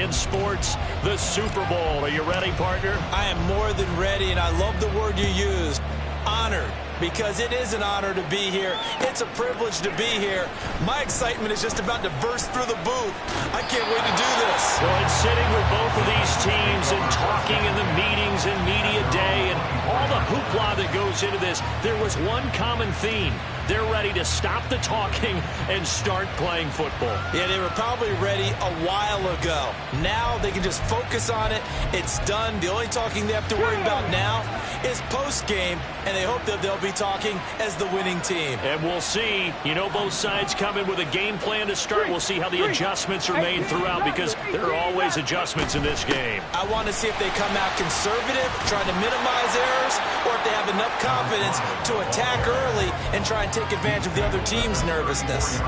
in sports, the Super Bowl. Are you ready, partner? I am more than ready, and I love the word you used, honored, because it is an honor to be here. It's a privilege to be here. My excitement is just about to burst through the booth. I can't wait to do this. Well, it's sitting with both of these teams and talking in the meetings and media day and all the hoopla that goes into this, there was one common theme. They're ready to stop the talking and start playing football. Yeah, they were probably ready a while ago. Now they can just focus on it. It's done. The only talking they have to worry about now is post-game, and they hope that they'll be talking as the winning team. And we'll see. You know, both sides come in with a game plan to start. We'll see how the adjustments are made throughout, because there are always adjustments in this game. I want to see if they come out conservative, trying to minimize errors, or if they have enough confidence to attack early and try and take advantage of the other team's nervousness.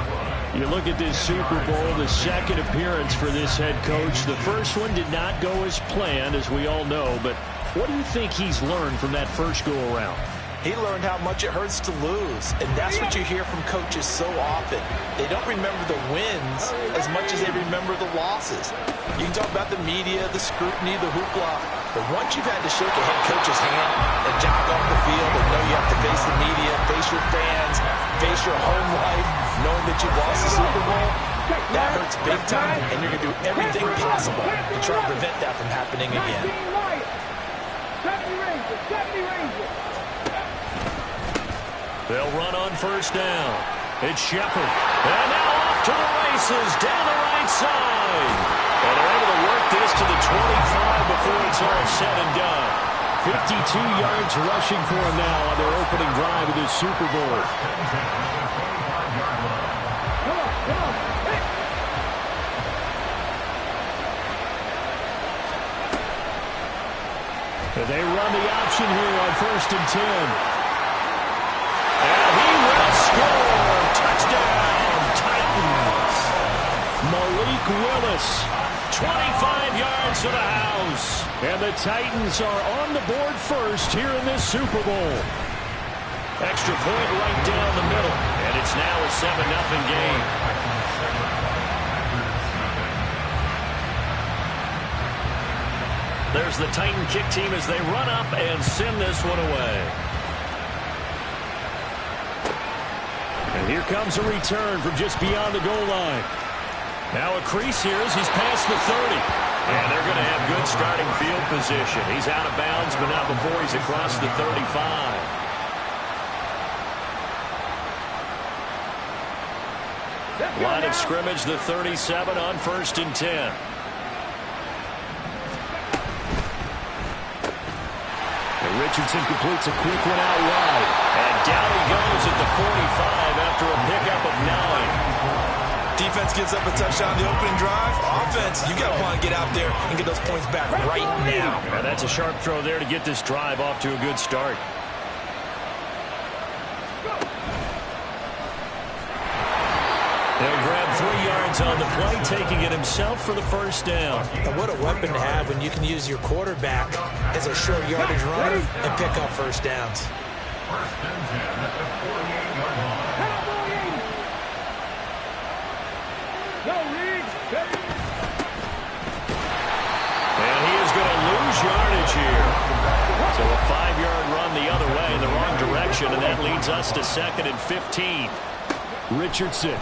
You look at this Super Bowl, the second appearance for this head coach. The first one did not go as planned, as we all know, but what do you think he's learned from that first go-around? He learned how much it hurts to lose, and that's what you hear from coaches so often. They don't remember the wins as much as they remember the losses. You can talk about the media, the scrutiny, the hoopla, but once you've had to shake a head coach's hand and jog off the field and know you have to face the media, face your fans, face your home life, knowing that you've lost the Super Bowl, that hurts big time, and you're going to do everything possible to try to prevent that from happening again. They'll run on first down. It's Shepard. And now off to the races down the right side. And they're able to work this to the 25 before it's all said and done. 52 yards rushing for him now on their opening drive of this Super Bowl. And they run the option here on 1st and 10. And he will score. Touchdown, Titans. Malik Willis, 25 yards to the house. And the Titans are on the board first here in this Super Bowl. Extra point right down the middle. And it's now a 7-0 game. There's the Titan kick team as they run up and send this one away. And here comes a return from just beyond the goal line. Now a crease here as he's past the 30. And they're going to have good starting field position. He's out of bounds, but not before he's across the 35. Line of scrimmage, the 37 on 1st and 10. And Richardson completes a quick one out wide. And down he goes at the 45 after a pickup of 9. Defense gives up a touchdown on the opening drive. Offense, you got to want to get out there and get those points back right now. And that's a sharp throw there to get this drive off to a good start. He'll grab 3 yards on the play, taking it himself for the first down. And what a weapon to have when you can use your quarterback as a short yardage runner and pick up first downs. And he is going to lose yardage here. So a 5-yard run the other way in the wrong direction, and that leads us to 2nd and 15. Richardson.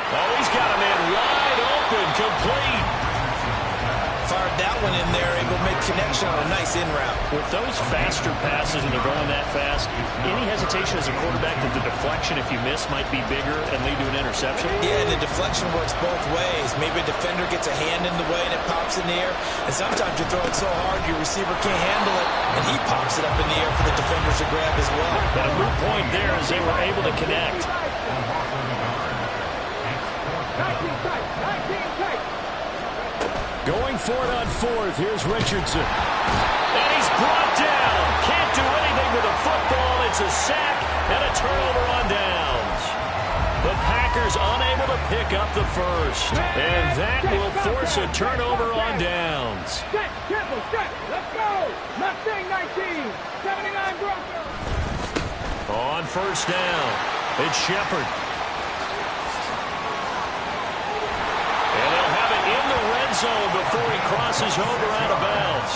Oh, he's got a man wide open, complete. Fired that one in there, able to make connection on a nice in route. With those faster passes and they're going that fast, any hesitation as a quarterback that the deflection, if you miss, might be bigger and lead to an interception? Yeah, and the deflection works both ways. Maybe a defender gets a hand in the way and it pops in the air. And sometimes you throw it so hard your receiver can't handle it, and he pops it up in the air for the defenders to grab as well. But a moot point there as they were able to connect. Going for it on 4th. Here's Richardson. And he's brought down. Can't do anything with the football. It's a sack and a turnover on downs. The Packers unable to pick up the first. And that will force a turnover on downs. Set, triple, set. Let's go. Mustang 19. 79 Broncos. On first down, it's Shepard. zone before he crosses over out of bounds.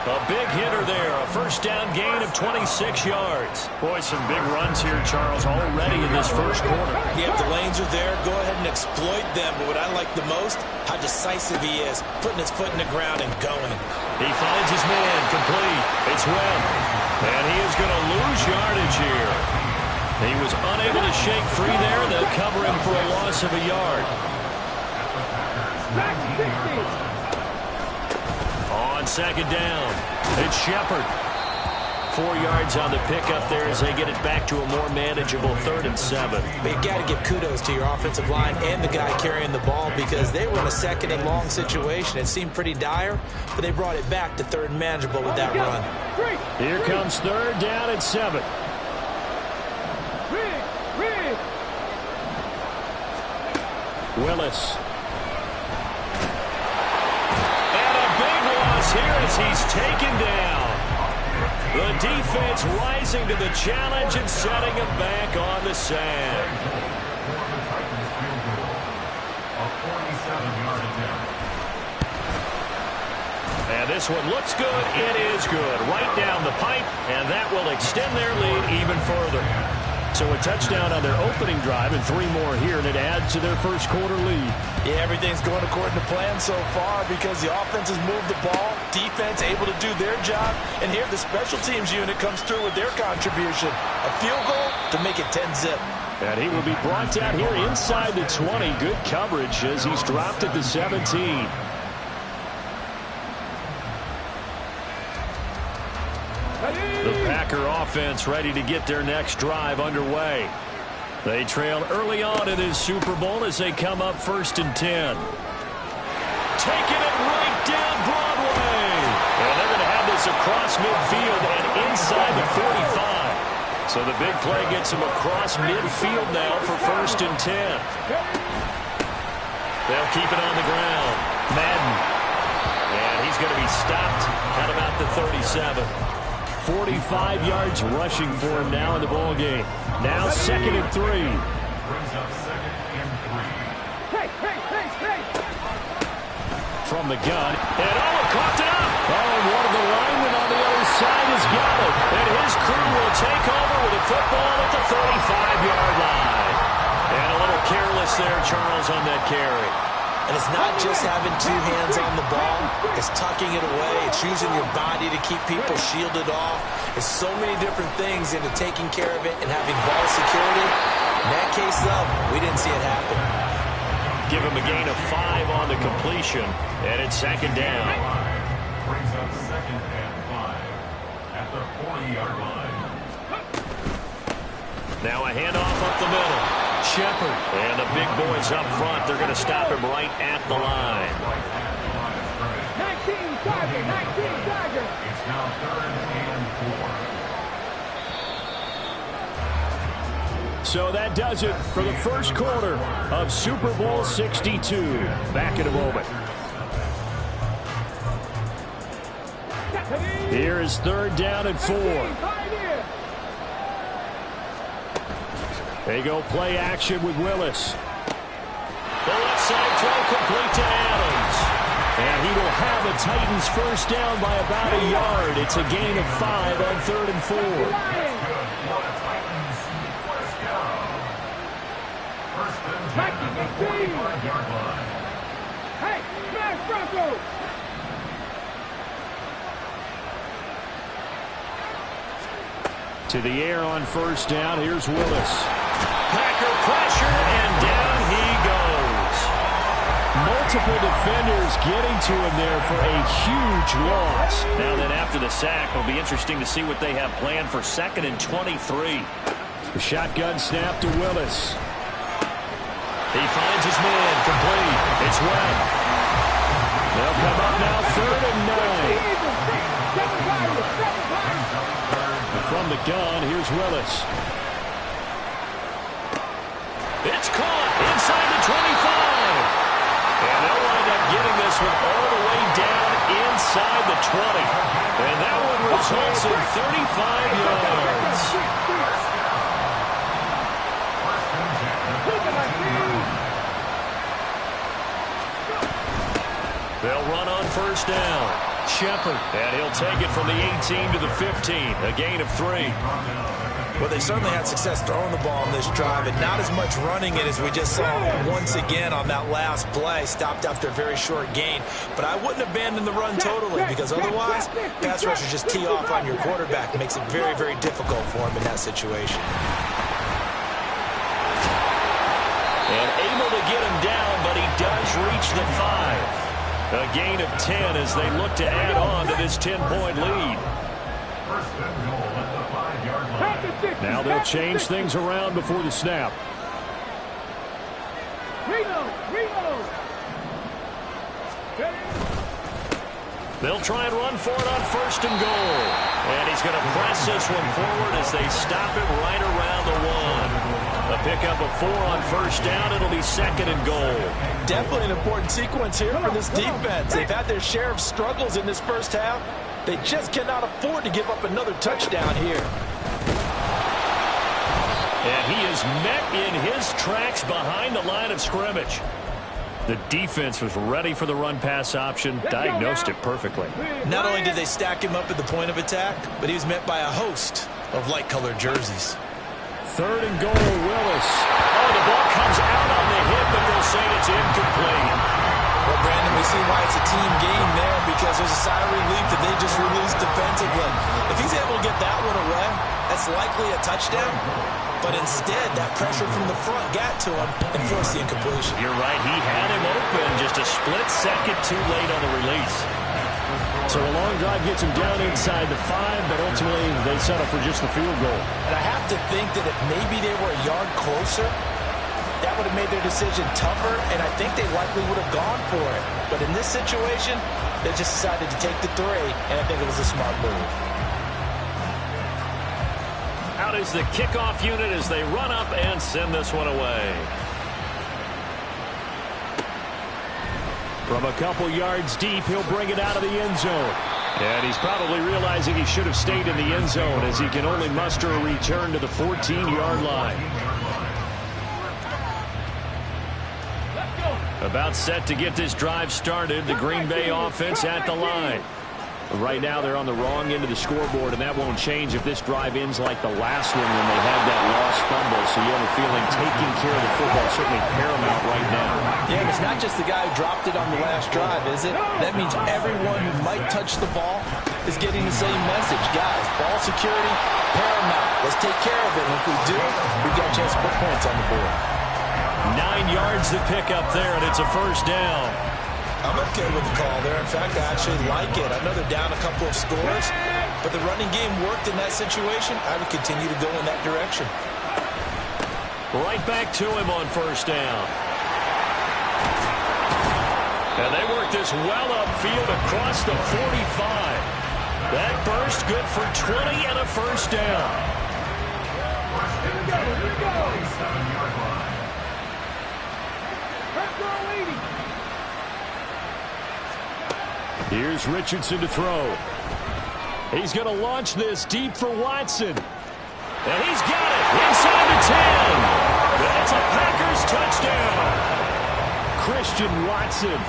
A big hitter there, a first down gain of 26 yards. Boy, some big runs here, Charles, already in this first quarter. Yeah, if the lanes are there, go ahead and exploit them. But what I like the most, how decisive he is, putting his foot in the ground and going. He finds his man, complete. It's Webb. And he is going to lose yardage here. He was unable to shake free there. They'll cover him for a loss of a yard. On second down, it's Shepard. 4 yards on the pickup there as they get it back to a more manageable 3rd and 7. But you got to give kudos to your offensive line and the guy carrying the ball because they were in a 2nd and long situation. It seemed pretty dire, but they brought it back to 3rd and manageable with that run. Here comes 3rd down and 7. Willis. Here as he's taken down. The defense rising to the challenge and setting him back on the sand. And this one looks good. It is good. Right down the pipe, and that will extend their lead even further. So a touchdown on their opening drive and 3 more here, and it adds to their first quarter lead. Yeah, everything's going according to plan so far because the offense has moved the ball, defense able to do their job, and here the special teams unit comes through with their contribution. A field goal to make it 10-zip. And he will be brought down here inside the 20. Good coverage as he's dropped at the 17. The Packer offense ready to get their next drive underway. They trail early on in this Super Bowl as they come up 1st and 10. Taking it right down Broadway. And they're going to have this across midfield and inside the 45. So the big play gets them across midfield now for 1st and 10. They'll keep it on the ground. Madden. And he's going to be stopped at about the 37. 45 yards rushing for him now in the ball game. Now 2nd and 3. From the gun, and coughed it up. Oh, one of the linemen on the other side has got it. And his crew will take over with a football at the 35-yard line. And a little careless there, Charles, on that carry. And it's not just having 2 hands on the ball. It's tucking it away. It's using your body to keep people shielded off. It's so many different things into taking care of it and having ball security. In that case, though, we didn't see it happen. Give him a gain of 5 on the completion, and it's 2nd down. Brings up 2nd and 5 at the 40-yard line. Now a handoff up the middle. Shepard. And the big boys up front. They're going to stop him right at the line. 19 Tiger, 19 Tiger. It's now 3rd and 4. So that does it for the first quarter of Super Bowl 62. Back in a moment. Here is 3rd down and 4. They go play action with Willis. The left side throw complete to Adams. And he will have the Titans first down by about a yard. It's a gain of 5 on 3rd and 4. Hey, smash Bronco! To the air on 1st down. Here's Willis. Packer pressure, and down he goes. Multiple defenders getting to him there for a huge loss. Now then after the sack, it'll be interesting to see what they have planned for 2nd and 23. The shotgun snap to Willis. He finds his man, complete. It's Webb. They'll come up now 3rd and 9. From the gun, here's Willis. It's caught inside the 25. And they'll wind up getting this one all the way down inside the 20. And that one results in 35 yards. They'll run on first down. Shepard, and he'll take it from the 18 to the 15, a gain of 3. Well, they certainly had success throwing the ball on this drive, and not as much running it as we just saw once again on that last play. Stopped after a very short gain. But I wouldn't abandon the run totally, because otherwise, pass rushers just tee off on your quarterback. It makes it very, very difficult for him in that situation. And able to get him down, but he does reach the 5. A gain of 10 as they look to add on to this 10-point lead. First and goal at the 5-yard line. Now they'll change things around before the snap. They'll try and run for it on first and goal. And he's going to press this one forward as they stop it right around the 1. A pickup of 4 on first down. It'll be second and goal. Definitely an important sequence here for this defense. They've had their share of struggles in this first half. They just cannot afford to give up another touchdown here. And he is met in his tracks behind the line of scrimmage. The defense was ready for the run-pass option, diagnosed it perfectly. Not only did they stack him up at the point of attack, but he was met by a host of light-colored jerseys. Third and goal, Willis. Oh, the ball comes out on the hit, but they'll say it's incomplete. Well, Brandon, we see why it's a team game there, because there's a sigh of relief that they just released defensively. If he's able to get that one away, that's likely a touchdown. But instead, that pressure from the front got to him and forced the incompletion. You're right. He had him open, just a split second too late on the release. So a long drive gets him down inside the 5, but ultimately they settle for just the field goal. And I have to think that if maybe they were a yard closer, that would have made their decision tougher, and I think they likely would have gone for it. But in this situation, they just decided to take the 3, and I think it was a smart move. Out is the kickoff unit as they run up and send this one away. From a couple yards deep, he'll bring it out of the end zone. And he's probably realizing he should have stayed in the end zone as he can only muster a return to the 14-yard line. About set to get this drive started, the Green Bay offense at the line. Right now they're on the wrong end of the scoreboard, and that won't change if this drive ends like the last one when they had that lost fumble. So you have a feeling taking care of the football is certainly paramount right now. Yeah, and it's not just the guy who dropped it on the last drive, is it? That means everyone who might touch the ball is getting the same message. Guys, ball security, paramount. Let's take care of it. And if we do, we've got a chance to put points on the board. 9 yards to pick up there, and it's a first down. I'm okay with the call there. In fact, I actually like it. I know they're down a couple of scores, but the running game worked in that situation. I would continue to go in that direction. Right back to him on first down. And they work this well upfield across the 45. That burst good for 20 and a first down. Here we go. 27-yard line. Here's Richardson to throw. He's going to launch this deep for Watson. And he's got it inside the 10. That's a Packers touchdown. Christian Watson,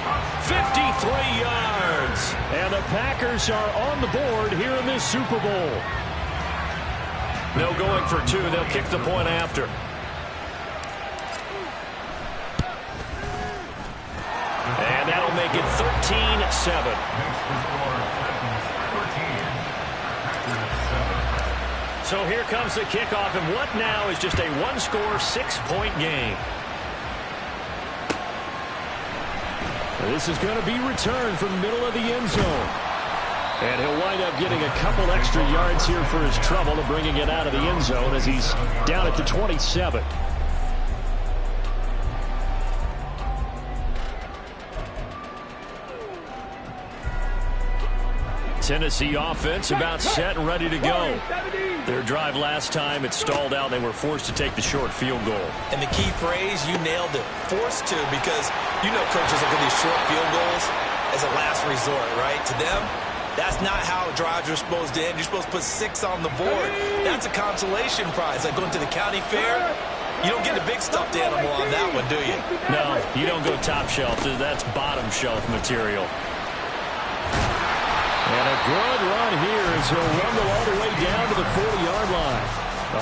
53 yards. And the Packers are on the board here in this Super Bowl. No going for 2. They'll kick the point after. And that'll make it 13-7. So here comes the kickoff, and what now is just a one-score, 6-point game. And this is going to be returned from the middle of the end zone. And he'll wind up getting a couple extra yards here for his trouble of bringing it out of the end zone as he's down at the 27. Tennessee offense about set and ready to go. Their drive last time, it stalled out. They were forced to take the short field goal. And the key phrase, you nailed it. Forced to, because you know coaches look at these short field goals as a last resort, right? To them, that's not how drives are supposed to end. You're supposed to put 6 on the board. That's a consolation prize. Like going to the county fair, You don't get a big stuffed animal on that one, do you? No, you don't go top shelf. That's bottom shelf material. And a good run here as he'll rumble all the way down to the 40-yard line.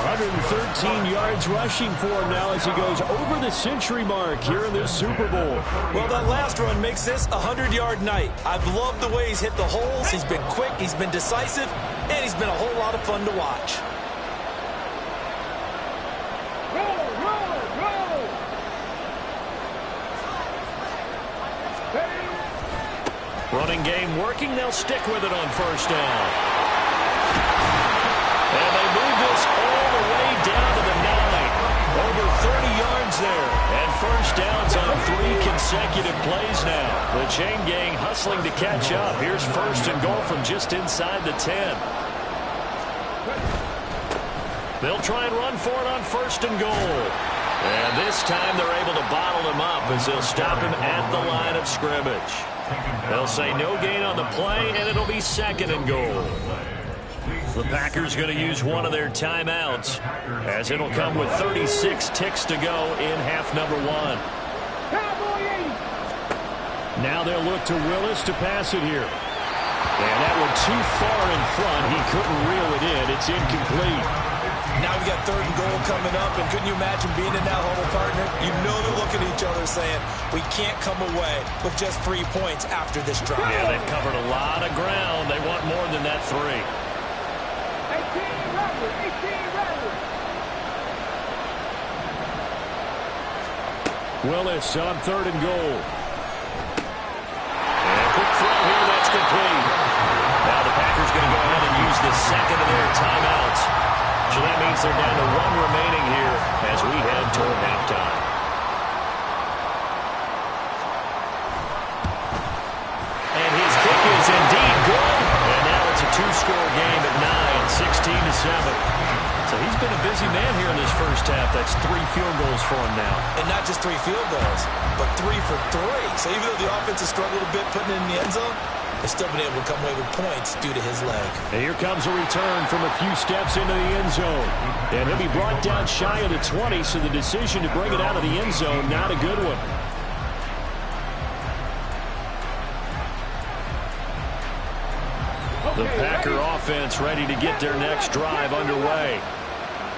113 yards rushing for him now as he goes over the century mark here in this Super Bowl. Well, that last run makes this a 100-yard night. I've loved the way he's hit the holes. He's been quick, he's been decisive, and he's been a whole lot of fun to watch. Roll, roll, roll. Running game working. They'll stick with it on first down. And they move this all the way down to the 9. Over 30 yards there. And first downs on 3 consecutive plays now. The chain gang hustling to catch up. Here's first and goal from just inside the 10. They'll try and run for it on first and goal. And this time they're able to bottle him up as they'll stop him at the line of scrimmage. They'll say no gain on the play, and it'll be second and goal. The Packers going to use one of their timeouts as it'll come with 36 ticks to go in half number 1. Now they'll look to Willis to pass it here. And that one too far in front. He couldn't reel it in. It's incomplete. Now we got third and goal coming up, and couldn't you imagine being in that huddle, partner? You know they're looking at each other saying, we can't come away with just 3 points after this drive. Yeah, they've covered a lot of ground. They want more than that 3. 18 runners. Willis on third and goal. And quick throw here, that's complete. Now the Packers going to go ahead and use the second of their timeouts. So that means they're down to 1 remaining here as we head toward halftime. And his kick is indeed good. And now it's a 2-score game at 9, 16-7. So he's been a busy man here in this first half. That's 3 field goals for him now. And not just 3 field goals, but 3 for 3. So even though the offense has struggled a bit putting it in the end zone, they've still been able to come away with points due to his leg. And here comes a return from a few steps into the end zone. And he'll be brought down shy of the 20, so the decision to bring it out of the end zone, not a good one. The Packer offense ready to get their next drive underway.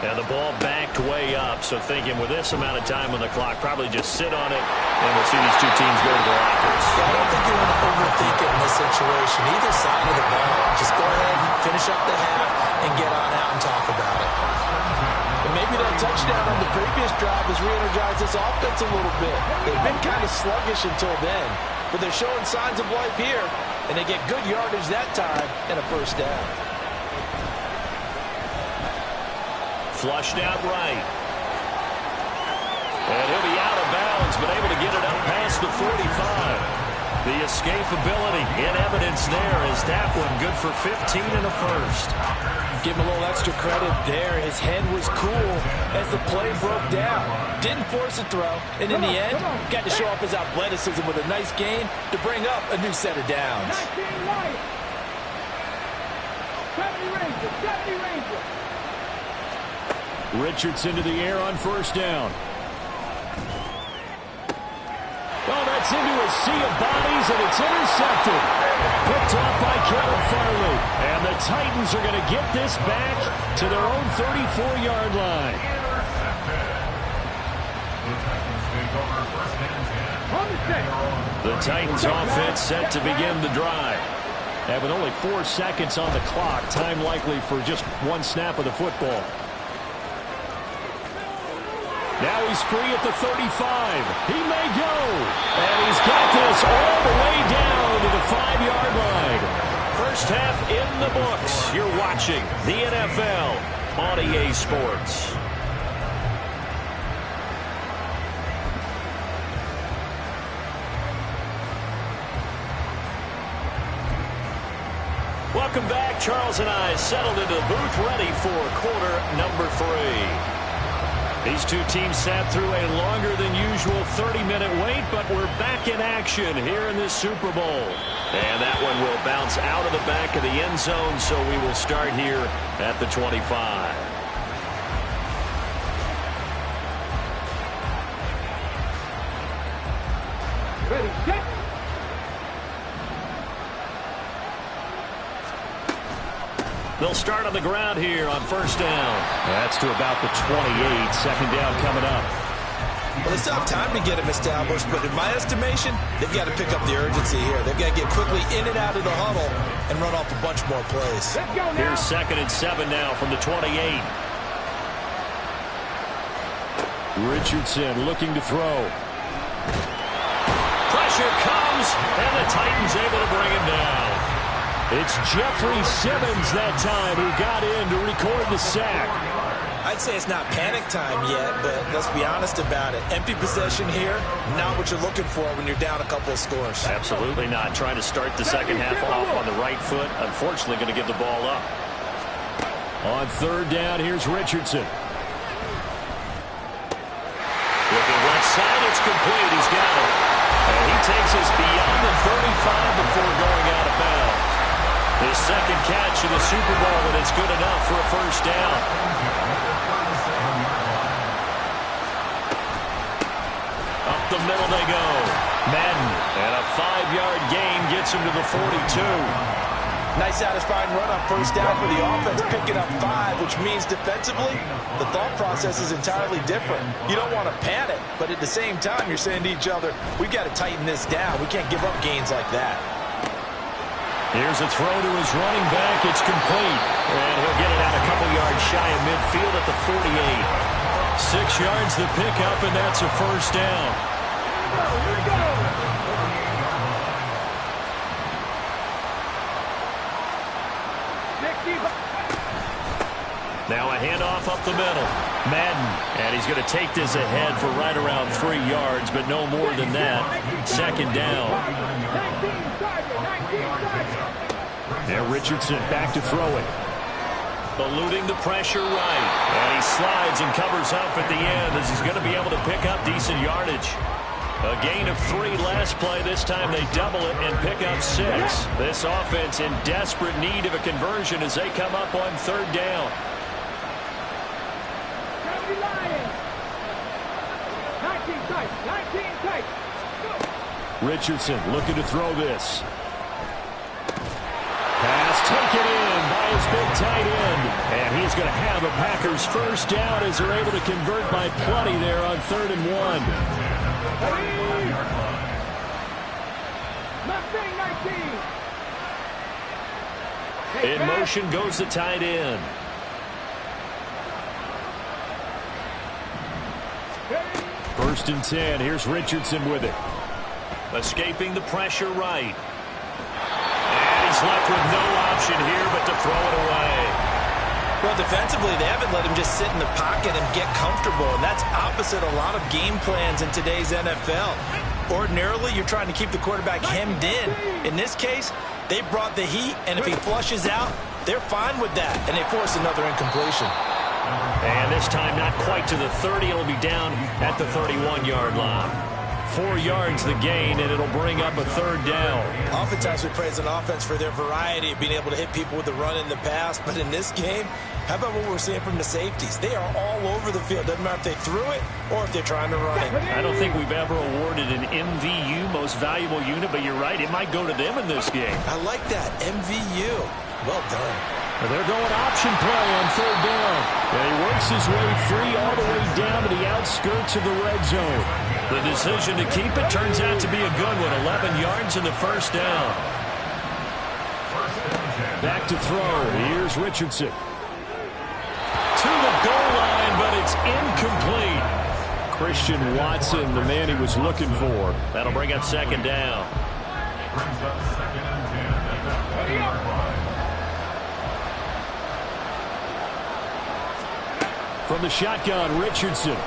And the ball backed way up, so thinking with this amount of time on the clock, probably just sit on it, and we'll see these two teams go to the lockers. Yeah, I don't think you want to overthink it in this situation. Either side of the ball, just go ahead and finish up the half and get on out and talk about it. And maybe that touchdown on the previous drive has re-energized this offense a little bit. They've been kind of sluggish until then, but they're showing signs of life here, and they get good yardage that time and a first down. Flushed out right. And he'll be out of bounds, but able to get it up past the 45. The escapability in evidence there as that one good for 15 and a first. Give him a little extra credit there. His head was cool as the play broke down. Didn't force a throw, and in the end, got to show off his athleticism with a nice gain to bring up a new set of downs. 19 Lions. 70 Rangers. 70 Rangers. Richardson to the air on first down. Oh, that's into a sea of bodies, and it's intercepted. Picked off by Kevin Farley. And the Titans are going to get this back to their own 34-yard line. The Titans offense set to begin the drive. And with only 4 seconds on the clock, time likely for just 1 snap of the football. Now he's free at the 35. He may go. And he's got this all the way down to the 5-yard line. First half in the books. You're watching the NFL on EA Sports. Welcome back. Charles and I settled into the booth ready for quarter number 3. These two teams sat through a longer than usual 30-minute wait, but we're back in action here in this Super Bowl. And that one will bounce out of the back of the end zone, so we will start here at the 25. Ready, set. They'll start on the ground here on first down. That's to about the 28. Second down coming up. Well, they still have time to get him established, but in my estimation, they've got to pick up the urgency here. They've got to get quickly in and out of the huddle and run off a bunch more plays. Let's go now. Here's 2nd and 7 now from the 28. Richardson looking to throw. Pressure comes, and the Titans able to bring him down. It's Jeffrey Simmons that time who got in to record the sack. I'd say it's not panic time yet, but let's be honest about it. Empty possession here, not what you're looking for when you're down a couple of scores. Absolutely not. Trying to start the second half off on the right foot. Unfortunately, going to give the ball up. On third down, here's Richardson. Looking left side, it's complete. He's got it. And he takes us beyond the 35 before going out of bounds. His second catch in the Super Bowl, and it's good enough for a first down. Up the middle they go. Madden, and a 5-yard gain gets him to the 42. Nice satisfying run on first down for the offense, picking up 5, which means defensively, the thought process is entirely different. You don't want to panic, but at the same time, you're saying to each other, we've got to tighten this down. We can't give up gains like that. Here's a throw to his running back. It's complete. And he'll get it out a couple yards shy of midfield at the 48. 6 yards the pickup, and that's a first down. Let's go. Now a handoff up the middle. Madden, and he's going to take this ahead for right around 3 yards, but no more than that. Second down. 19 target. Now Richardson back to throw it. Eluding the pressure right. And he slides and covers up at the end as he's going to be able to pick up decent yardage. A gain of 3 last play. This time they double it and pick up 6. This offense in desperate need of a conversion as they come up on third down. 19 tight. Richardson looking to throw this. Pass taken in by his big tight end. And he's going to have a Packers first down as they're able to convert by plenty there on 3rd and 1. In motion goes the tight end. First and 10. Here's Richardson with it. Escaping the pressure right. And he's left with no option here but to throw it away. Well, defensively, they haven't let him just sit in the pocket and get comfortable, and that's opposite a lot of game plans in today's NFL. Ordinarily, you're trying to keep the quarterback hemmed in. In this case, they brought the heat, and if he flushes out, they're fine with that, and they force another incompletion. And this time not quite to the 30. It'll be down at the 31-yard line. 4 yards the gain, and it'll bring up a third down. Oftentimes we praise an offense for their variety of being able to hit people with the run in the pass, but in this game, how about what we're seeing from the safeties? They are all over the field. Doesn't matter if they threw it or if they're trying to run it. I don't think we've ever awarded an MVU, most valuable unit, but you're right, it might go to them in this game. I like that, MVU. Well done. They're going option play on third down. And he works his way free all the way down to the outskirts of the red zone. The decision to keep it turns out to be a good one. 11 yards in the first down. Back to throw. Here's Richardson. To the goal line, but it's incomplete. Christian Watson, the man he was looking for. That'll bring up second down. Brings up 2nd and 10 at the 20-yard line. From the shotgun, Richardson. And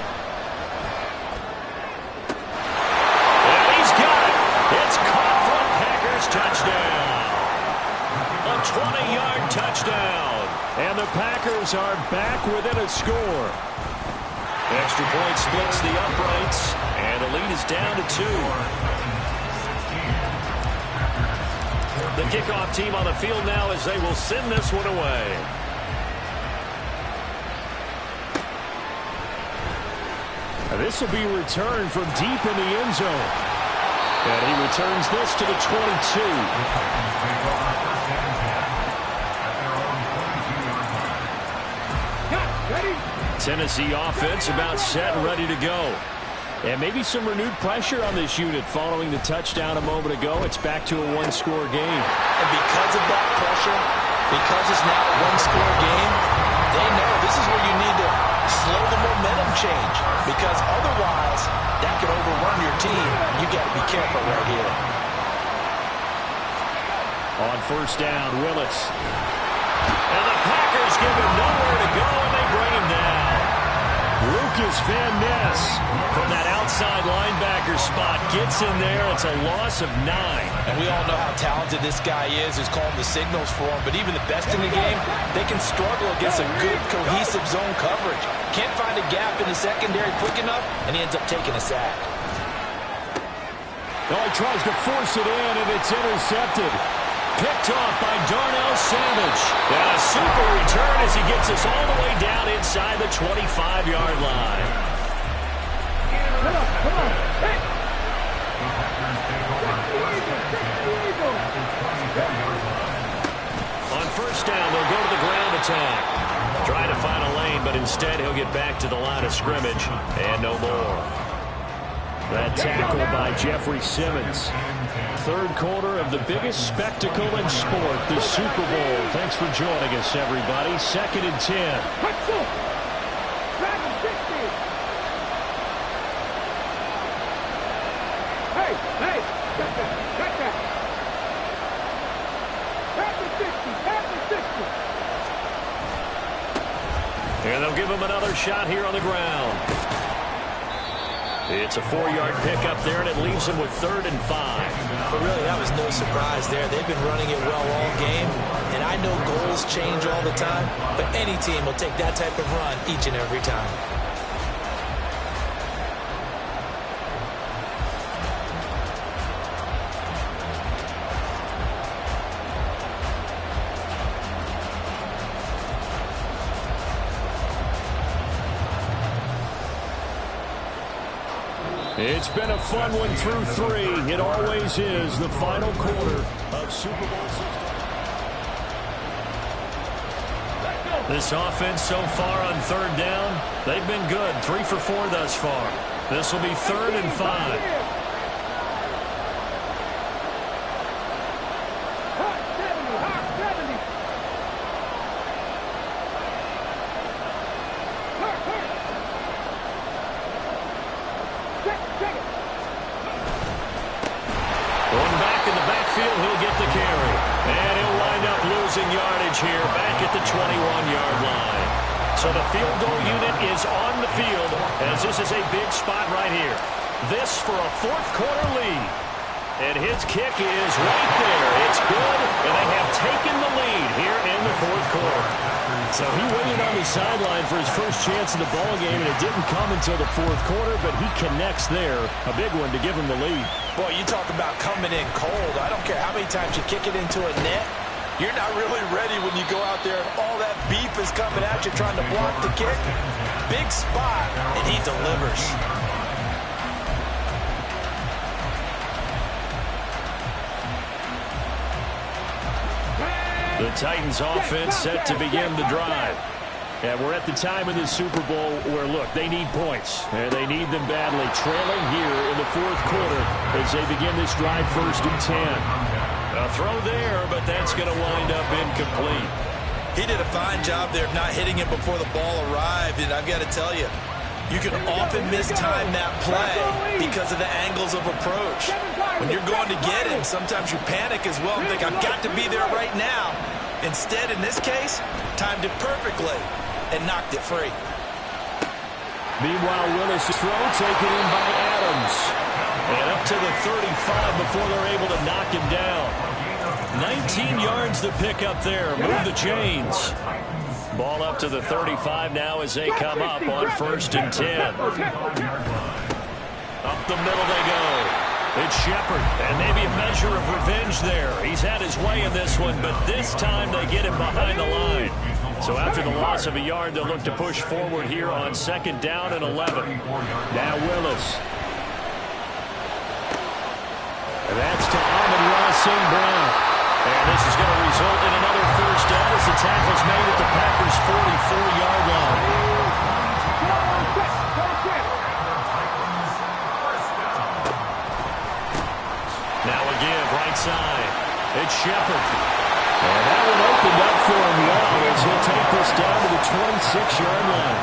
he's got it. It's caught for a Packers touchdown. A 20-yard touchdown. And the Packers are back within a score. Extra point splits the uprights. And the lead is down to 2. The kickoff team on the field now as they will send this one away. This will be returned from deep in the end zone. And he returns this to the 22. Tennessee offense about set and ready to go. And maybe some renewed pressure on this unit following the touchdown a moment ago. It's back to a one-score game. And because of that pressure, because it's now a one-score game, they know this is where you need to slow the momentum change. Because otherwise, that could overrun your team. You got to be careful right here. On first down, Willis. And the Packers give him nowhere to go, and they bring him down. Lucas Van Ness from that outside linebacker spot gets in there. It's a loss of 9. And we all know how talented this guy is who's calling the signals for him. But even the best in the game, they can struggle against a good, cohesive zone coverage. Can't find a gap in the secondary quick enough, and he ends up taking a sack. Oh, he tries to force it in, and it's intercepted. Picked off by Darnell Savage. And a super return as he gets us all the way down inside the 25-yard line. Come on. Hey. On first down, they'll go to the ground attack. Trying to find a lane, but instead he'll get back to the line of scrimmage. And no more. That tackle by Jeffrey Simmons. Third quarter of the biggest spectacle in sport, the Super Bowl. Thanks for joining us, everybody. 2nd and 10. Hey, cut that. Tap the 60. And they'll give him another shot here on the ground. It's a 4-yard pickup there, and it leaves him with 3rd and 5. But really, that was no surprise there. They've been running it well all game, and I know goals change all the time, but any team will take that type of run each and every time. It's been a fun one through 3. It always is the final quarter of Super Bowl 60. This offense so far on 3rd down, they've been good. 3 for 4 thus far. This will be 3rd and 5. Here back at the 21-yard line. So the field goal unit is on the field as this is a big spot right here. This for a 4th quarter lead. And his kick is right there. It's good, and they have taken the lead here in the 4th quarter. So he waited on the sideline for his first chance in the ball game, and it didn't come until the 4th quarter, but he connects there. A big one to give him the lead. Boy, you talk about coming in cold. I don't care how many times you kick it into a net. You're not really ready when you go out there and all that beef is coming at you trying to block the kick. Big spot, and he delivers. The Titans offense set to begin the drive. And we're at the time in the Super Bowl where, look, they need points. And they need them badly. Trailing here in the 4th quarter as they begin this drive 1st and 10. A throw there, but that's going to wind up incomplete. He did a fine job there of not hitting it before the ball arrived, and I've got to tell you, you can often mistime that play because of the angles of approach. When you're going to get him, sometimes you panic as well and think, I've got to be there right now. Instead, in this case, timed it perfectly and knocked it free. Meanwhile, Willis' throw taken in by Adams. And up to the 35 before they're able to knock him down. 19 yards to pick up there. Move the chains. Ball up to the 35 now as they come up on 1st and 10. Up the middle they go. It's Shepard, and maybe a measure of revenge there. He's had his way in this one, but this time they get him behind the line. So after the loss of a yard, they'll look to push forward here on 2nd down and 11. Now Willis. That's to Amon-Ra St. Brown. And this is going to result in another first down as the tackle's made at the Packers' 44-yard line. Now a give, right side. It's Shepard. And that one opened up for him well as he'll take this down to the 26-yard line.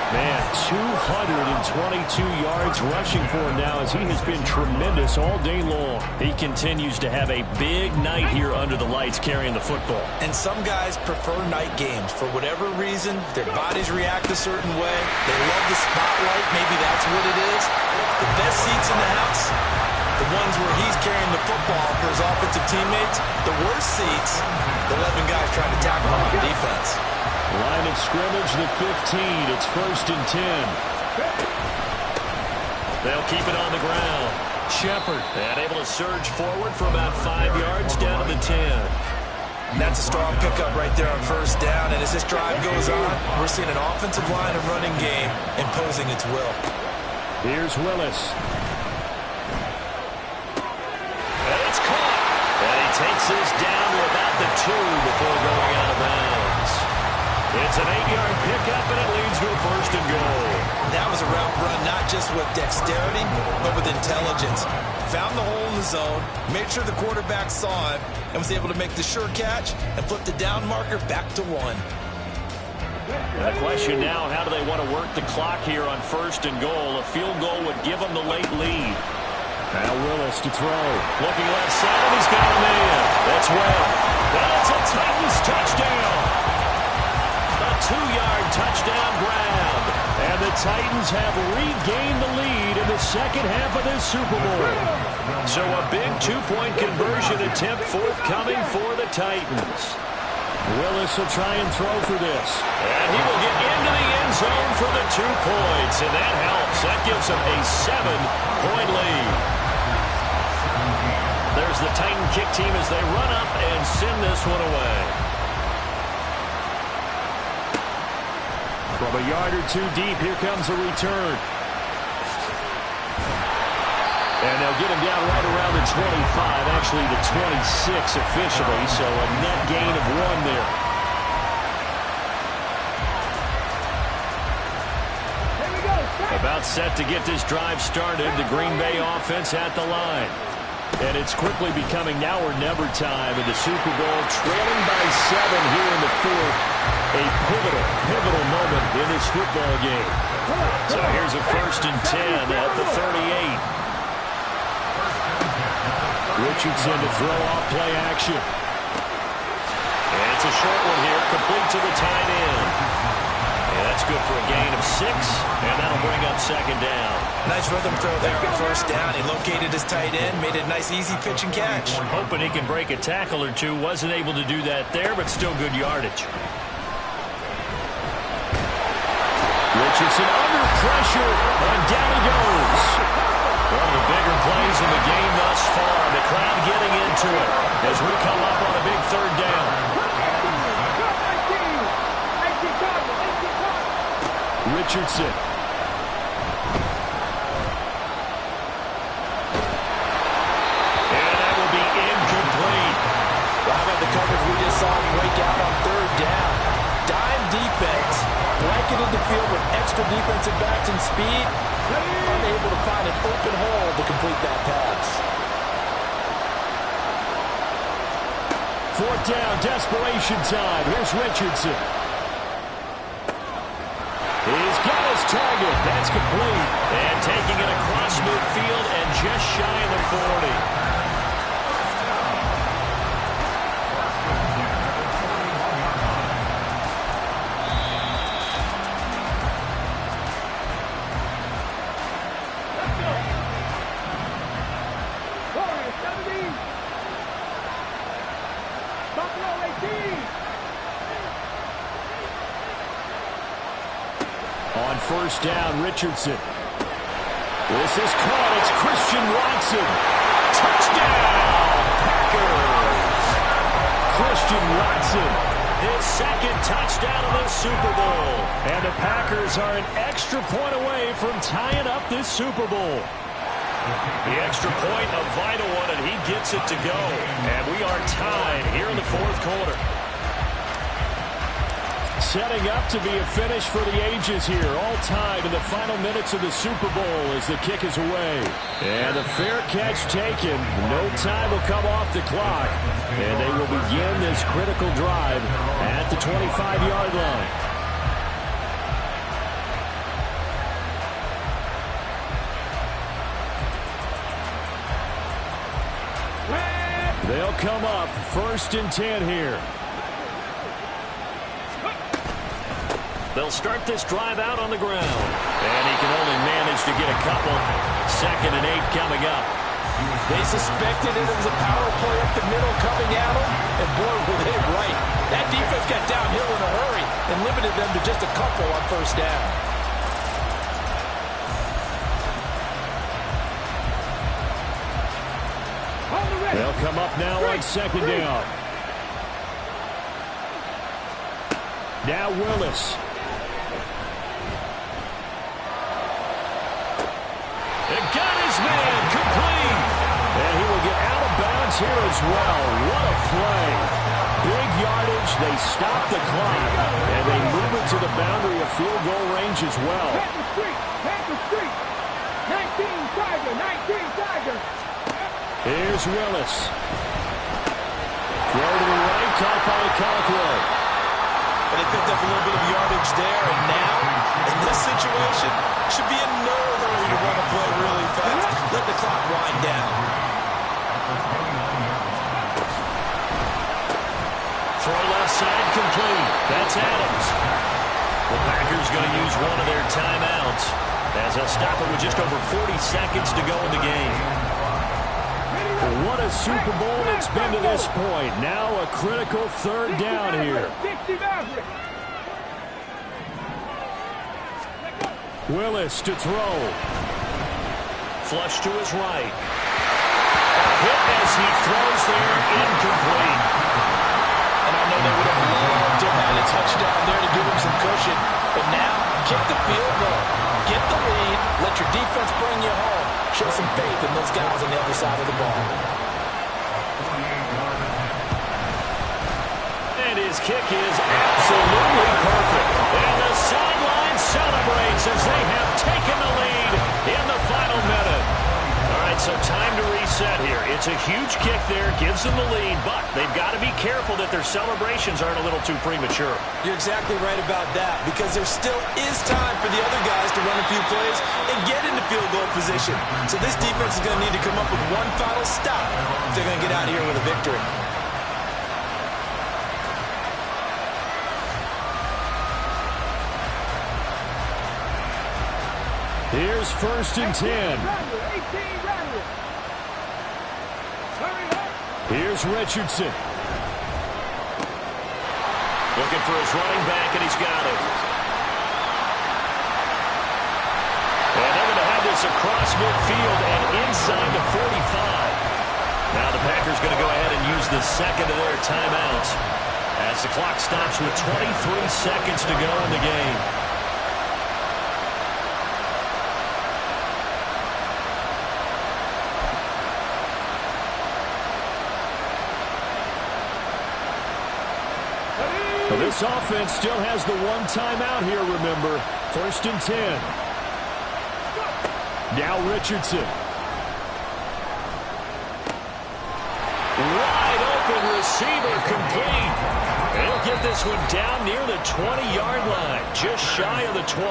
Man, 222 yards rushing for him now as he has been tremendous all day long. He continues to have a big night here under the lights carrying the football. And some guys prefer night games. For whatever reason, their bodies react a certain way. They love the spotlight. Maybe that's what it is. The best seats in the house, the ones where he's carrying the football for his offensive teammates. The worst seats, the 11 guys trying to tackle him on defense. Line of scrimmage, the 15. It's 1st and 10. They'll keep it on the ground. Shepard, and able to surge forward for about 5 yards down to the 10. That's a strong pickup right there on first down. And as this drive goes on, we're seeing an offensive line and running game imposing its will. Here's Willis. And it's caught. And he takes this down to about the 2 before going out of bounds. It's an 8-yard pickup, and it leads to a 1st and goal. That was a route run, not just with dexterity, but with intelligence. Found the hole in the zone, made sure the quarterback saw it, and was able to make the sure catch and flip the down marker back to 1. And the question now, how do they want to work the clock here on 1st and goal? A field goal would give them the late lead. Now Willis to throw. Looking left side, and he's got a man. That's well. That's a Titans touchdown. 2-yard touchdown grab. And the Titans have regained the lead in the second half of this Super Bowl. So a big 2-point conversion attempt forthcoming for the Titans. Willis will try and throw for this. And he will get into the end zone for the 2 points. And that helps. That gives them a 7-point lead. There's the Titan kick team as they run up and send this one away. From a yard or 2 deep, here comes a return. And they'll get him down right around the 25, actually the 26 officially, so a net gain of 1 there. About set to get this drive started, the Green Bay offense at the line. And it's quickly becoming now or never time in the Super Bowl, trailing by 7 here in the 4th. A pivotal moment in this football game. So here's a 1st and 10 at the 38. Richardson to throw off play action. And it's a short one here, complete to the tight end. And that's good for a gain of 6, and that'll bring up 2nd down. Nice rhythm throw there on first down. He located his tight end, made it a nice easy pitch and catch. Hoping he can break a tackle or 2. Wasn't able to do that there, but still good yardage. Richardson under pressure, and down he goes. One of the bigger plays in the game thus far. The crowd getting into it as we come up on a big 3rd down. Richardson. And that will be incomplete. How about the coverage we just saw him break out on 3rd down? Dime defense, blanketed the field with extra defensive backs and speed, unable to find an open hole to complete that pass. 4th down, desperation time. Here's Richardson. He's got his target. That's complete. And taking it across midfield and just shy of the 40. On 1st down, Richardson. This is caught. It's Christian Watson. Touchdown, Packers. Christian Watson, his 2nd touchdown of the Super Bowl. And the Packers are an extra point away from tying up this Super Bowl. The extra point, a vital one, and he gets it to go. And we are tied here in the fourth quarter. Setting up to be a finish for the ages here. All tied in the final minutes of the Super Bowl as the kick is away. And a fair catch taken. No time will come off the clock. And they will begin this critical drive at the 25-yard line. They'll come up 1st and 10 here. They'll start this drive out on the ground. And he can only manage to get a couple. 2nd and 8 coming up. They suspected it was a power play up the middle coming at them. And boy, were they right. That defense got downhill in a hurry and limited them to just a couple on 1st down. They'll come up now on 2nd down. Now Willis. And got his man complete. And he will get out of bounds here as well. What a play. Big yardage. They stop the clock. And they move it to the boundary of field goal range as well. Panther Street. 19 Tiger. 19 Tiger. Here's Willis. Throw to the right. Caught by Conklin. And they picked up a little bit of yardage there. And now, in this situation, should be in no hurry to run a play really fast. Let the clock wind down. Throw left side complete. That's Adams. The Packers going to use one of their timeouts as they'll stop it with just over 40 seconds to go in the game. What a Super Bowl it's been to this point. Now a critical 3rd down here. Willis to throw. Flush to his right. Hit as he throws there, incomplete. And I know they would have loved to have had a touchdown there to give him some cushion. But now, kick the field goal. Get the lead. Let your defense bring you home. Show some faith in those guys on the other side of the ball. And his kick is absolutely perfect. And the sideline celebrates as they have taken the lead in the final minute. All right, so time to reset here. It's a huge kick there, gives them the lead, but they've got to be careful that their celebrations aren't a little too premature. You're exactly right about that, because there still is time for the other guys to run a few plays and get into field goal position. So this defense is going to need to come up with one final stop if they're going to get out of here with a victory. Here's 1st and 10. Here's Richardson. Looking for his running back, and he's got it. And they're going to have this across midfield and inside the 45. Now the Packers going to go ahead and use the 2nd of their timeouts as the clock stops with 23 seconds to go in the game. Well, this offense still has the one timeout here, remember. 1st and 10. Now Richardson. Wide open receiver complete. They'll get this one down near the 20-yard line, just shy of the 20.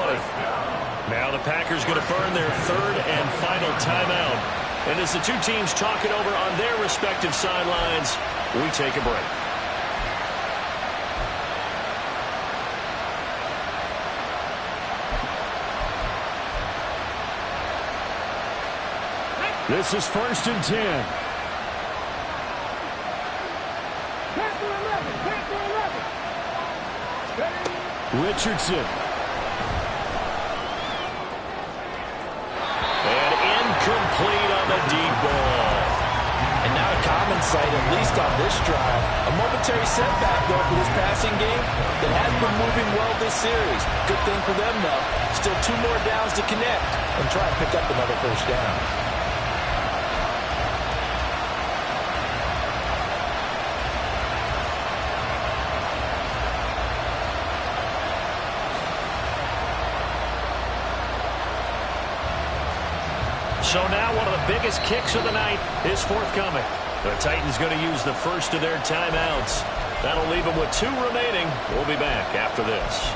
Now the Packers going to burn their 3rd and final timeout. And as the two teams talk it over on their respective sidelines, we take a break. This is 1st and 10. Richardson. And incomplete on the deep ball. And now a common sight, at least on this drive. A momentary setback, though, for this passing game that has been moving well this series. Good thing for them, though. Still 2 more downs to connect and try and pick up another 1st down. So now one of the biggest kicks of the night is forthcoming. The Titans going to use the first of their timeouts. That'll leave them with 2 remaining. We'll be back after this.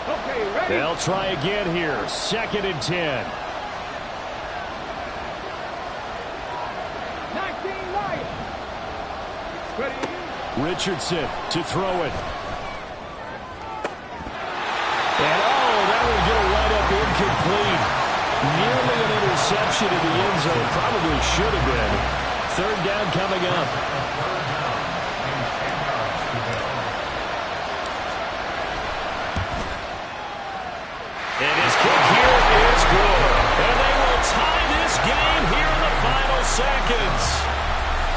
Okay, ready? They'll try again here. 2nd and 10. 19 Lions. Ready? Richardson to throw it. And that one's going to wind up incomplete. Nearly an interception in the end zone. Probably should have been. 3rd down coming up. And his kick here is good. And they will tie this game here in the final seconds.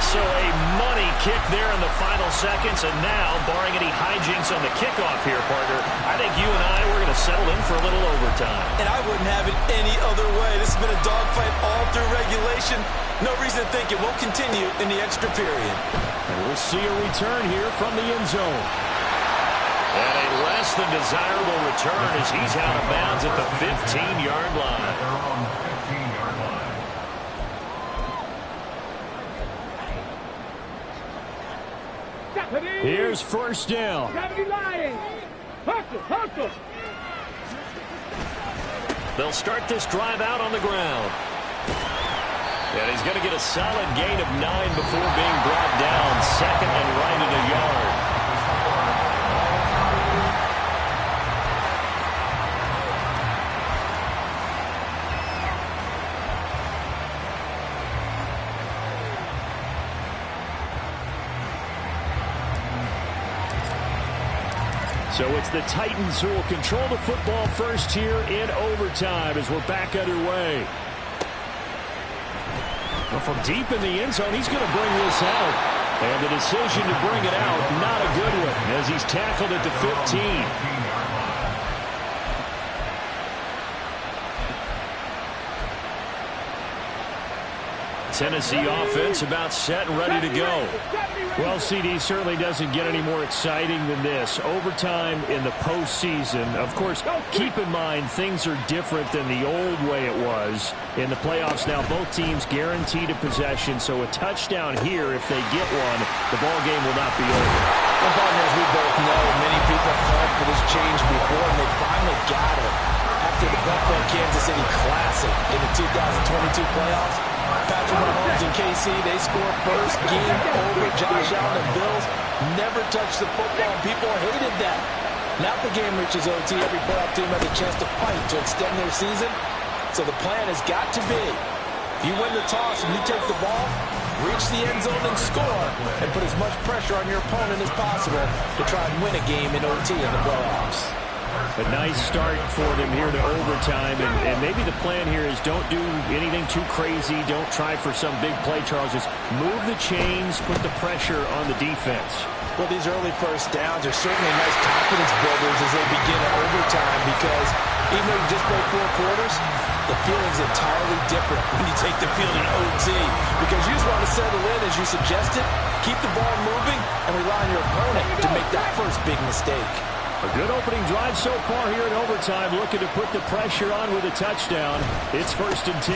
So a money kick there in the final seconds. And now, barring any hijinks on the kickoff here, partner, I think you and I, we're going to settle in for a little overtime. And I wouldn't have it any other way. This has been a dogfight all through regulation. No reason to think it won't continue in the extra period. And we'll see a return here from the end zone. And a less than desirable return as he's out of bounds at the 15-yard line. They're on the 15-yard line. Here's 1st down. 70 Lions. Hustle, hustle. They'll start this drive out on the ground. And he's going to get a solid gain of 9 before being brought down. 2nd and right at a yard. So it's the Titans who will control the football first here in overtime as we're back underway. Well, from deep in the end zone, he's going to bring this out. And the decision to bring it out, not a good one, as he's tackled at the 15. Tennessee offense about set and ready to go. Well, CD certainly doesn't get any more exciting than this. Overtime in the postseason. Of course, keep in mind things are different than the old way it was. In the playoffs now, both teams guaranteed a possession, so a touchdown here, if they get one, the ball game will not be over. Well, partners, we both know many people have called for this change before, and they finally got it after the Buffalo-Kansas City Classic in the 2022 playoffs. Patrick Mahomes and KC, they scored first, game over. Josh Allen and Bills never touched the football. People hated that. Now the game reaches OT. Every playoff team has a chance to fight to extend their season. So the plan has got to be, if you win the toss and you take the ball, reach the end zone and score, and put as much pressure on your opponent as possible to try and win a game in OT in the playoffs. A nice start for them here to overtime, and maybe the plan here is don't do anything too crazy. Don't try for some big play, Charles. Just move the chains, put the pressure on the defense. Well, these early first downs are certainly nice confidence builders as they begin at overtime, because even though you just played 4 quarters, the feeling's entirely different when you take the field in OT, because you just want to settle in, as you suggested, keep the ball moving, and rely on your opponent to make that first big mistake. A good opening drive so far here in overtime, looking to put the pressure on with a touchdown. It's 1st and 10.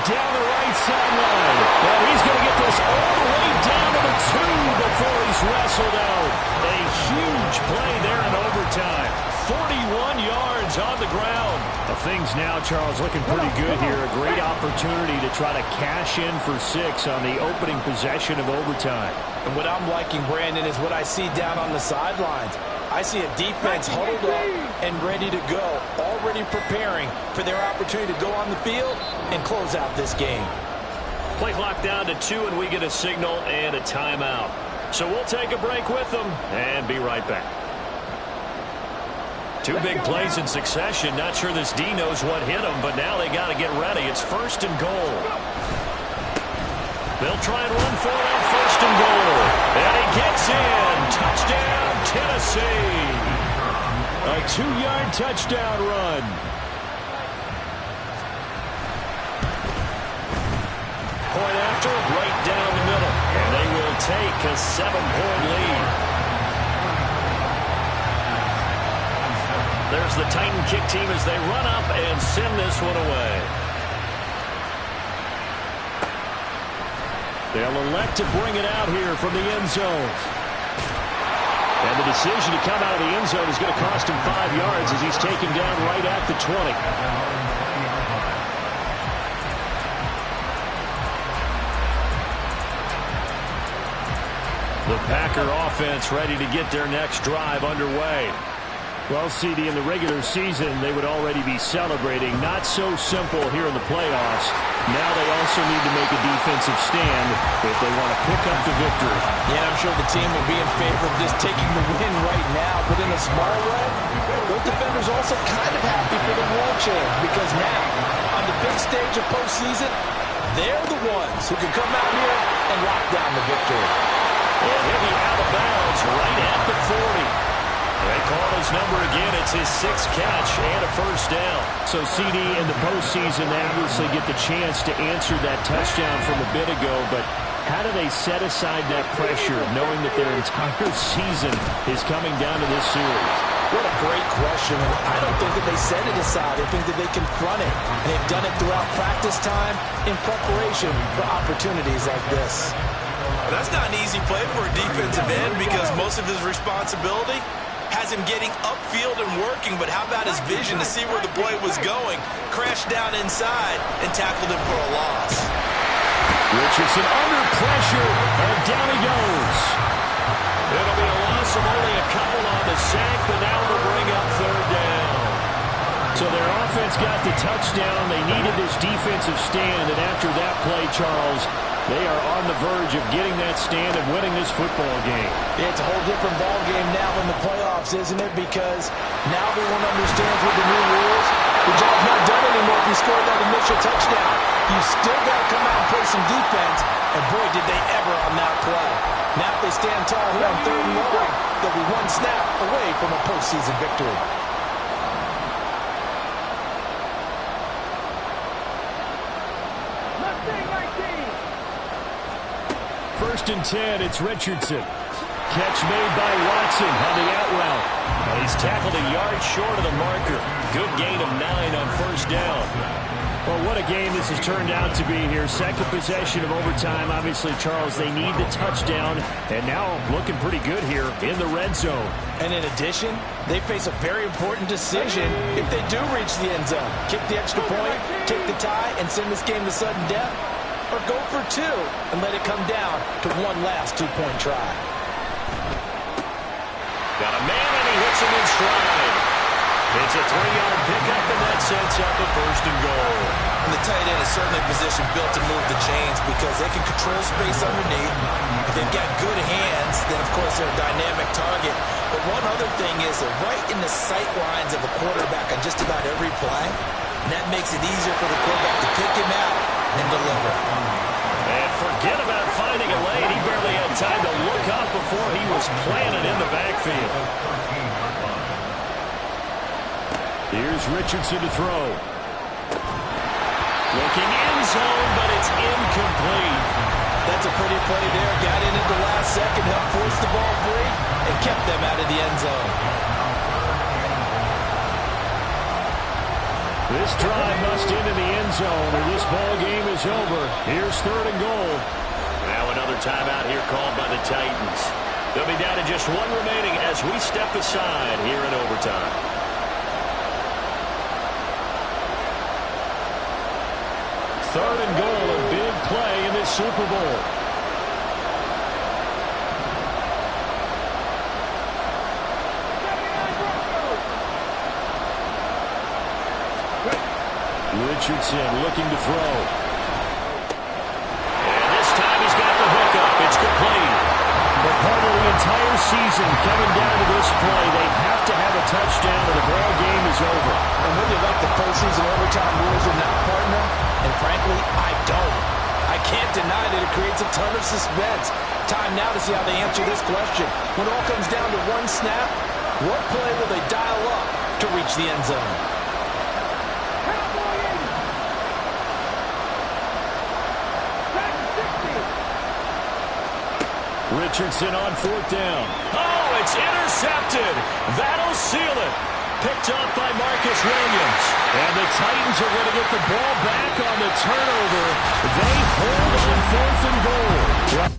Down the right sideline. And he's going to get this all the way down to the 2 before he's wrestled out. A huge play there in overtime. 41 yards on the ground. Things now, Charles, looking pretty good here. A great opportunity to try to cash in for 6 on the opening possession of overtime. And what I'm liking, Brandon, is what I see down on the sidelines. I see a defense huddled up and ready to go, already preparing for their opportunity to go on the field and close out this game. Play clock down to 2, and we get a signal and a timeout. So we'll take a break with them and be right back. 2 big plays in succession. Not sure this D knows what hit him, but now they got to get ready. It's 1st and goal. They'll try and run for it on 1st and goal. And he gets in. Touchdown, Tennessee. A 2-yard touchdown run. Point after, right down the middle. And they will take a 7-point lead. There's the Titan kick team as they run up and send this one away. They'll elect to bring it out here from the end zone. And the decision to come out of the end zone is going to cost him 5 yards as he's taken down right at the 20. The Packer offense ready to get their next drive underway. Well, CD, in the regular season, they would already be celebrating. Not so simple here in the playoffs. Now they also need to make a defensive stand if they want to pick up the victory. Yeah, I'm sure the team will be in favor of just taking the win right now. But in a small way, those defenders also kind of happy for the rule change because now, on the big stage of postseason, they're the ones who can come out here and lock down the victory. And he'll be out of bounds right at the 40. They call his number again. It's his 6th catch and a first down. So, CD, in the postseason, they obviously get the chance to answer that touchdown from a bit ago. But how do they set aside that pressure, knowing that their entire season is coming down to this series? What a great question. I don't think that they set it aside. I think that they confront it. And they've done it throughout practice time in preparation for opportunities like this. That's not an easy play for a defensive end because most of his responsibility has him getting upfield and working, but how about his vision to see where the play was going, crashed down inside, and tackled him for a loss. Richardson under pressure, and down he goes. It'll be a loss of only a couple on the sack, but now it'll bring up 3rd down. So their offense got the touchdown. They needed this defensive stand, and after that play, Charles, they are on the verge of getting that stand and winning this football game. Yeah, it's a whole different ball game now in the playoffs, isn't it? Because now everyone understands with the new rules, the job's not done anymore if you scored that initial touchdown. You still got to come out and play some defense, and boy, did they ever on that play. Now if they stand tall here on 3rd and long, they'll be one snap away from a postseason victory. First and 10, it's Richardson. Catch made by Watson on the out route. And he's tackled a yard short of the marker. Good gain of 9 on first down. Well, what a game this has turned out to be here. Second possession of overtime. Obviously, Charles, they need the touchdown. And now looking pretty good here in the red zone. And in addition, they face a very important decision if they do reach the end zone. Kick the extra point, take the tie, and send this game to sudden death. Or go for 2 and let it come down to one last 2-point try. Got a man and he hits him in stride. It's a 3-yard pickup and that sets up a 1st and goal. And the tight end is certainly a position built to move the chains because they can control space underneath. If they've got good hands, then of course they're a dynamic target. But one other thing is they're right in the sight lines of the quarterback on just about every play. And that makes it easier for the quarterback to pick him out and deliver. And forget about finding a lane. He barely had time to look up before he was planted in the backfield. Here's Richardson to throw. Looking end zone, but it's incomplete. That's a pretty play there. Got in at the last second, helped force the ball free, and kept them out of the end zone. This drive must end in the end zone, or this ball game is over. Here's 3rd and goal. Now another timeout here called by the Titans. They'll be down to just 1 remaining as we step aside here in overtime. Third and goal, a big play in this Super Bowl. Richardson looking to throw. And this time he's got the hookup. It's complete. But part of the entire season coming down to this play, they have to have a touchdown or the ball game is over. And when you like the postseason overtime rules or not, partner, and frankly, I don't. I can't deny that it creates a ton of suspense. Time now to see how they answer this question. When it all comes down to one snap, what play will they dial up to reach the end zone? Richardson on fourth down. Oh, it's intercepted. That'll seal it. Picked up by Marcus Williams. And the Titans are going to get the ball back on the turnover. They hold on fourth and goal.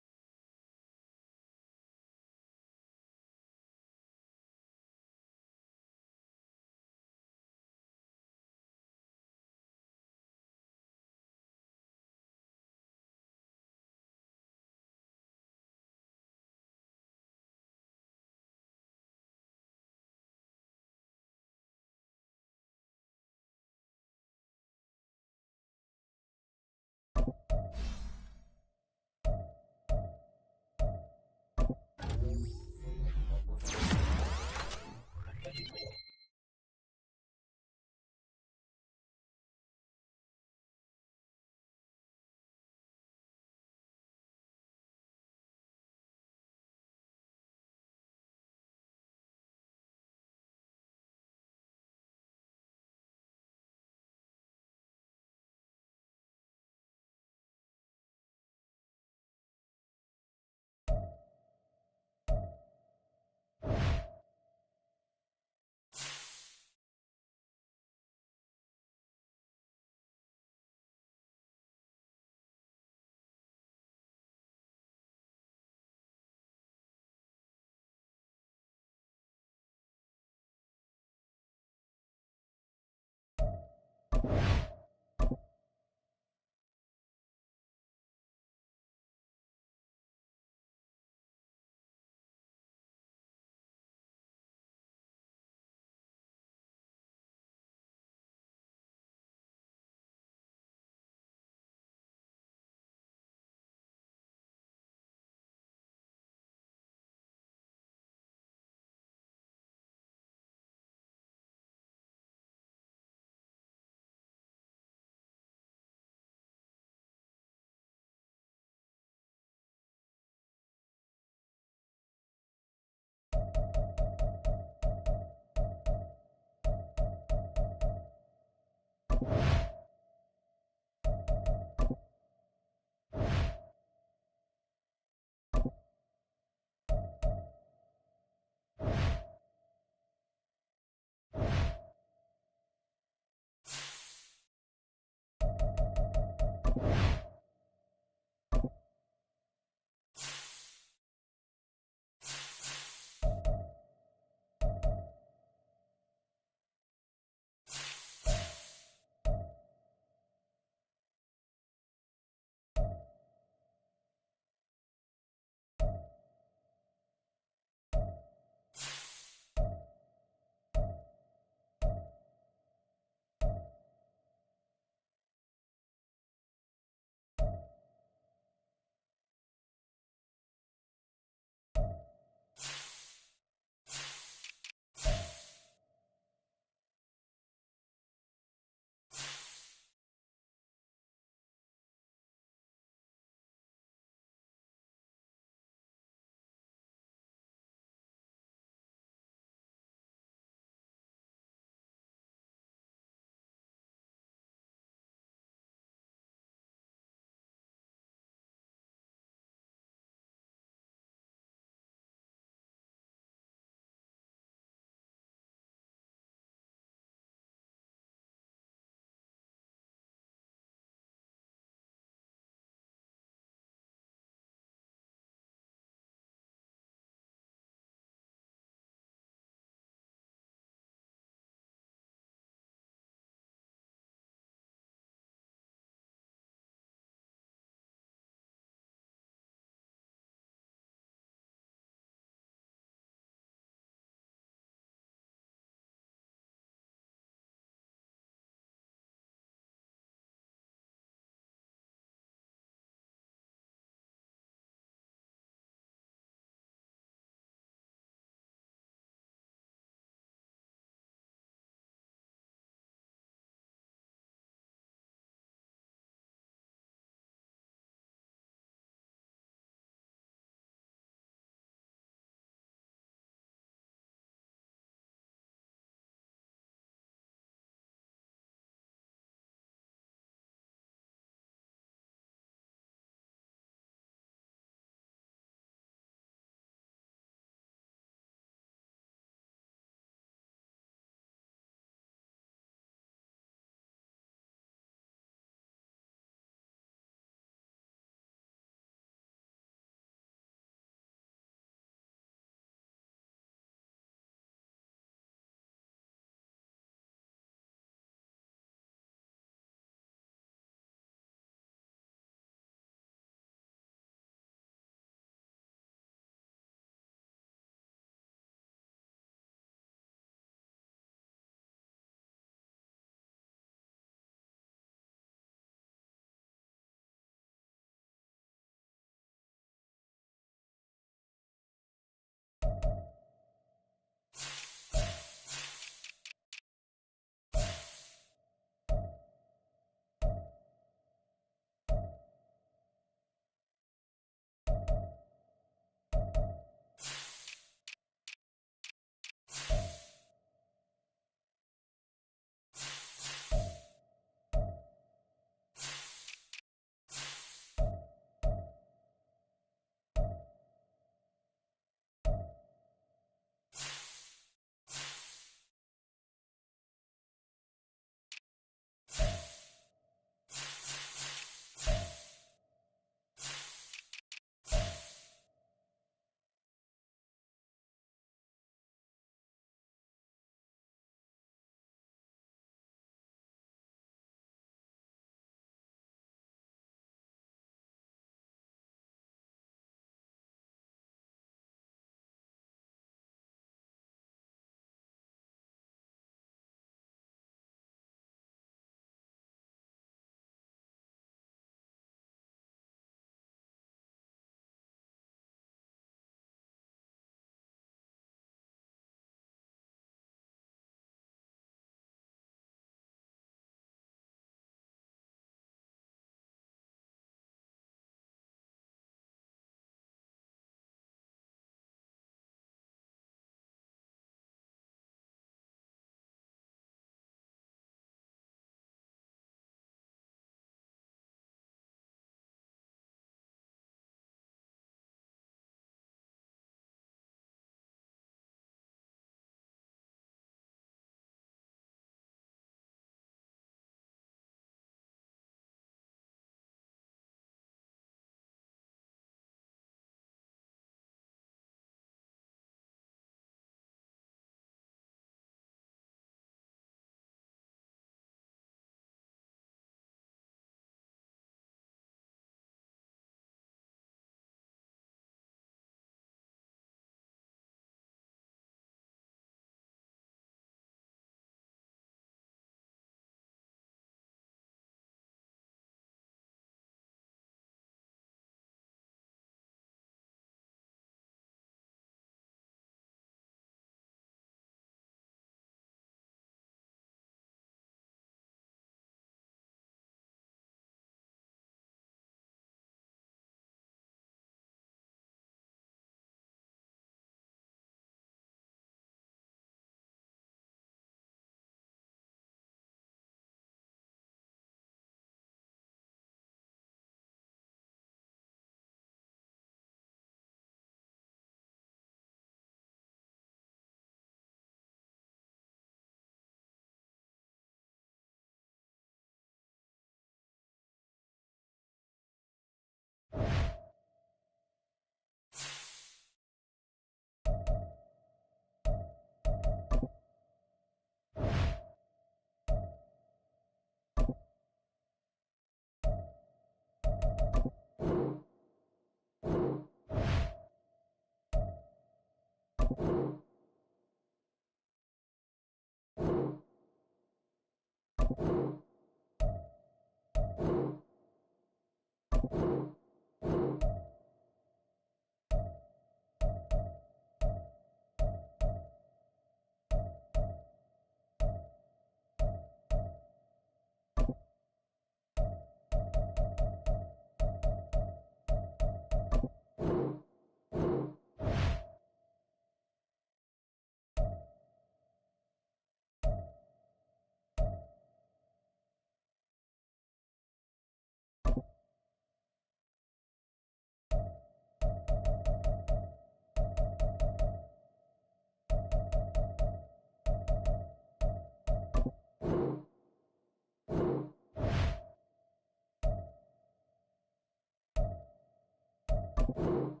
Thanks.